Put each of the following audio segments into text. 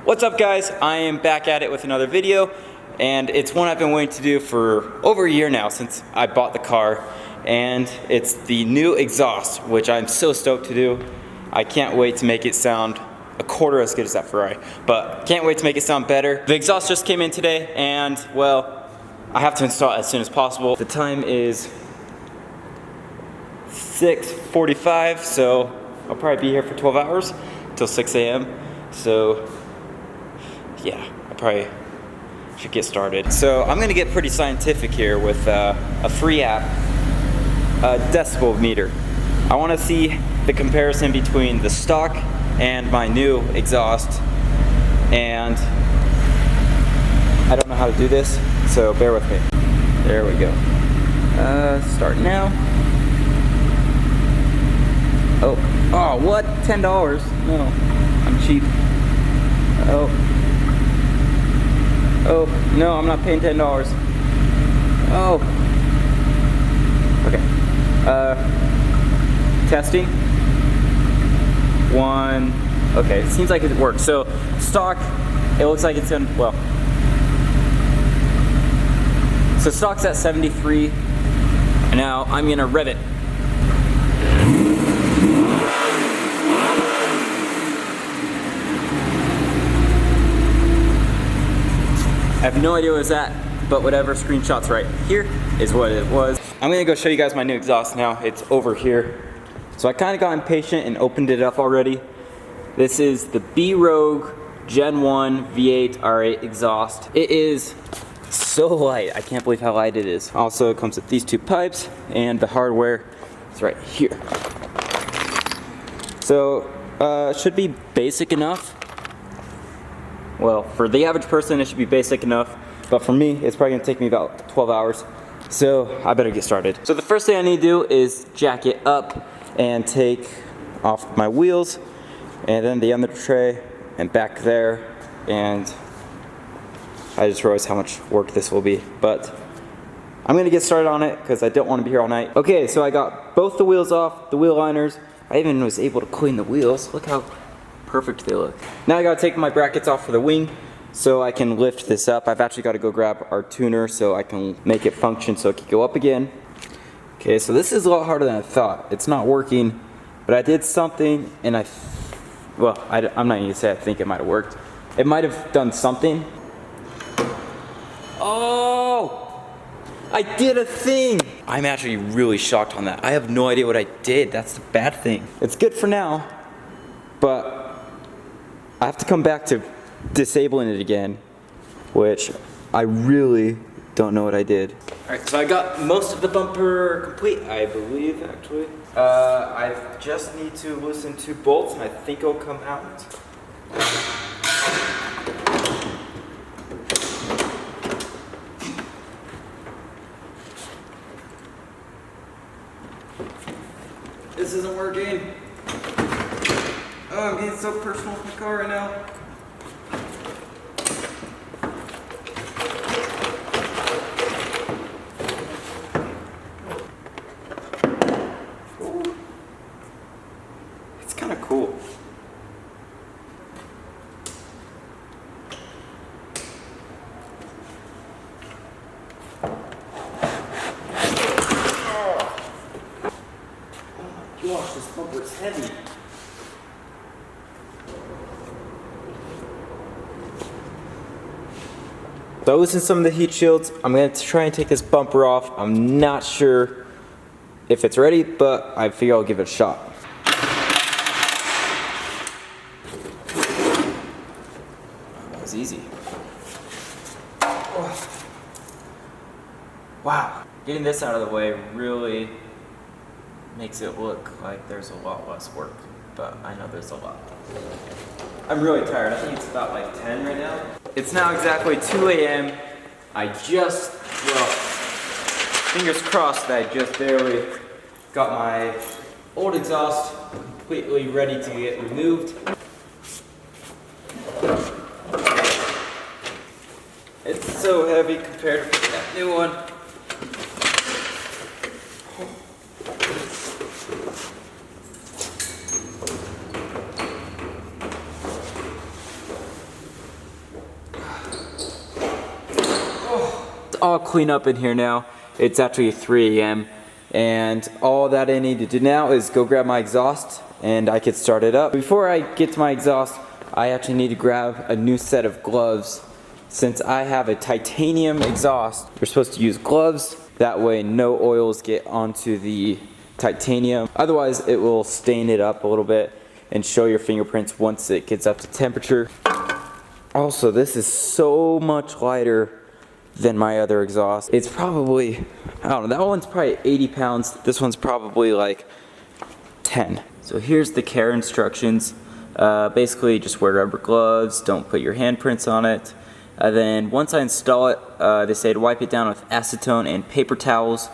What's up guys? I am back at it with another video, and it's one I've been waiting to do for over a year now since I bought the car, and it's the new exhaust, which I'm so stoked to do. I can't wait to make it sound a quarter as good as that Ferrari, but can't wait to make it sound better. The exhaust just came in today, and well, I have to install it as soon as possible. The time is 6:45, so I'll probably be here for 12 hours till 6 a.m. So yeah, I probably should get started. So I'm gonna get pretty scientific here with a free app, a decibel meter. I wanna see the comparison between the stock and my new exhaust, and I don't know how to do this, so bear with me. There we go. Start now. Oh, what? $10? No, I'm cheap. Oh, no, I'm not paying $10. Oh. Okay. Testing. One. Okay, it seems like it works. So, stock, it looks like it's gonna, well. So stock's at 73. Now I'm gonna rev it. I have no idea what it's at, but whatever, screenshot's right here is what it was. I'm gonna go show you guys my new exhaust now. It's over here. So I kind of got impatient and opened it up already. This is the B-Rogue Gen 1 V8 R8 exhaust. It is so light. I can't believe how light it is. Also, it comes with these two pipes, and the hardware is right here. So, it should be basic enough. Well, for the average person, it should be basic enough, but for me, it's probably gonna take me about 12 hours, so I better get started. So the first thing I need to do is jack it up and take off my wheels, and then the under tray, and back there, and I just realized how much work this will be, but I'm gonna get started on it because I don't want to be here all night. Okay, so I got both the wheels off, the wheel liners. I even was able to clean the wheels. Look how perfect they look. Now I gotta take my brackets off for the wing so I can lift this up. I've actually got to go grab our tuner so I can make it function so it can go up again. Okay, so this is a lot harder than I thought. It's not working, but I did something, and I'm not gonna say I think it might have worked. It might have done something. Oh, I did a thing. I'm actually really shocked on that. I have no idea what I did. That's the bad thing. It's good for now, but I have to come back to disabling it again, which I really don't know what I did. Alright, so I got most of the bumper complete, I believe, actually. I just need to loosen two bolts, and I think it'll come out. This isn't working. Oh, I'm getting so personal with my car right now. Ooh. It's kind of cool. Oh my gosh, this bumper is heavy. So I loosened some of the heat shields. I'm going to try and take this bumper off. I'm not sure if it's ready, but I figure I'll give it a shot. That was easy. Oh. Wow. Getting this out of the way really makes it look like there's a lot less work, but I know there's a lot. I'm really tired. I think it's about like 10 right now. It's now exactly 2 a.m. I just, well, fingers crossed that I just barely got my old exhaust completely ready to get removed. It's so heavy compared to that new one. all clean up in here now. It's actually 3 a.m. and all that I need to do now is go grab my exhaust and I could start it up. Before I get to my exhaust, I actually need to grab a new set of gloves. Since I have a titanium exhaust, you're supposed to use gloves. That way no oils get onto the titanium. Otherwise it will stain it up a little bit and show your fingerprints once it gets up to temperature. Also, this is so much lighter than my other exhaust. It's probably, I don't know, that one's probably 80 pounds. This one's probably like 10. So here's the care instructions. Basically just wear rubber gloves, don't put your handprints on it. Then once I install it, they say to wipe it down with acetone and paper towels.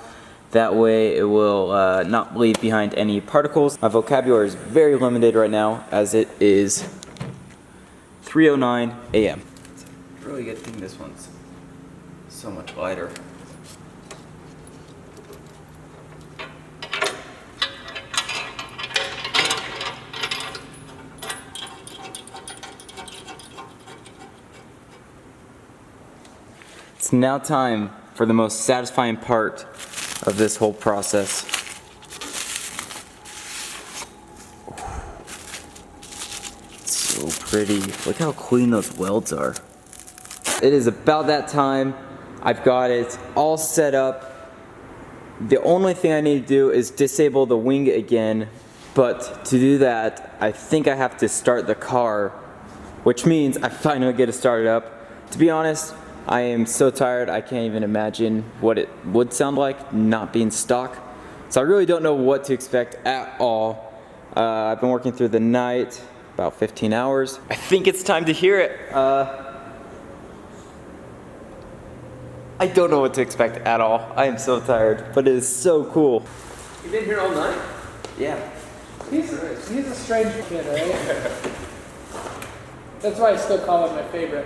That way it will not leave behind any particles. My vocabulary is very limited right now as it is 3:09 a.m. It's a really good thing this one's so much lighter. It's now time for the most satisfying part of this whole process. It's so pretty. Look how clean those welds are. It is about that time. I've got it all set up. The only thing I need to do is disable the wing again, but to do that, I think I have to start the car, which means I finally get it started up. To be honest, I am so tired, I can't even imagine what it would sound like not being stock. So I really don't know what to expect at all. I've been working through the night, about 15 hours. I think it's time to hear it. I don't know what to expect at all. I am so tired, but it is so cool. You've been here all night? Yeah. He's a strange kid, right? That's why I still call him my favorite.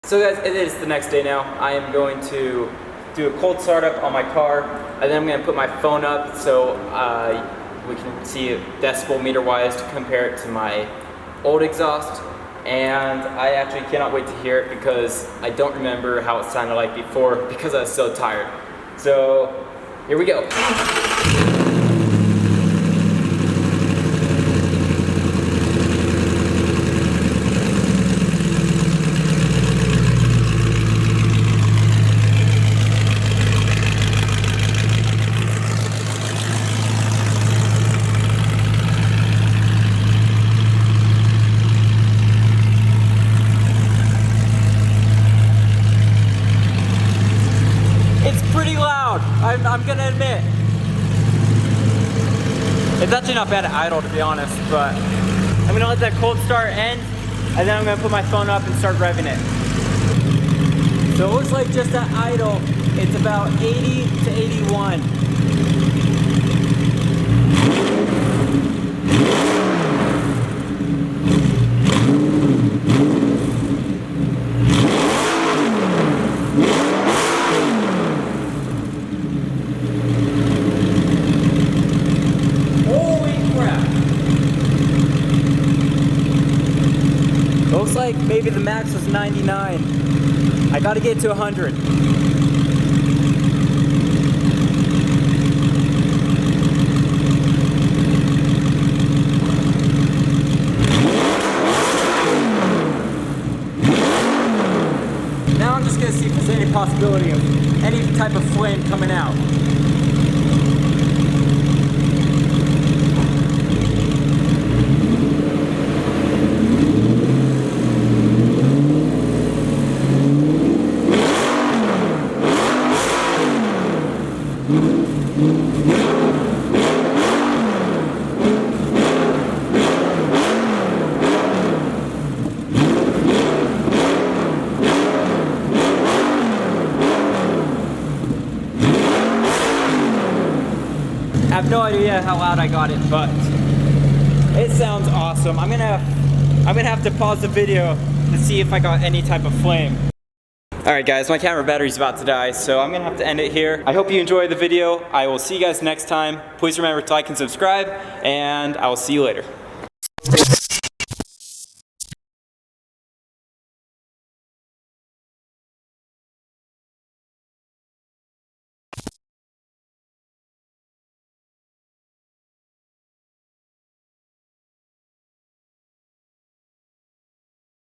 So guys, it is the next day now. I am going to do a cold startup on my car, and then I'm going to put my phone up so we can see it decibel meter wise to compare it to my old exhaust. And I actually cannot wait to hear it because I don't remember how it sounded like before because I was so tired. So here we go. I'm gonna admit. It's actually not bad at idle, to be honest, but I'm gonna let that cold start end, and then I'm gonna put my phone up and start revving it. So it looks like just at idle, it's about 80 to 81. Looks like maybe the max was 99. I gotta get to 100. Now I'm just gonna see if there's any possibility of any type of flame coming out. Mm-hmm. idea how loud I got it, but it sounds awesome. I'm gonna have to pause the video to see if I got any type of flame. Alright guys, my camera battery's about to die, so I'm gonna have to end it here. I hope you enjoyed the video. I will see you guys next time. Please remember to like and subscribe, and I will see you later.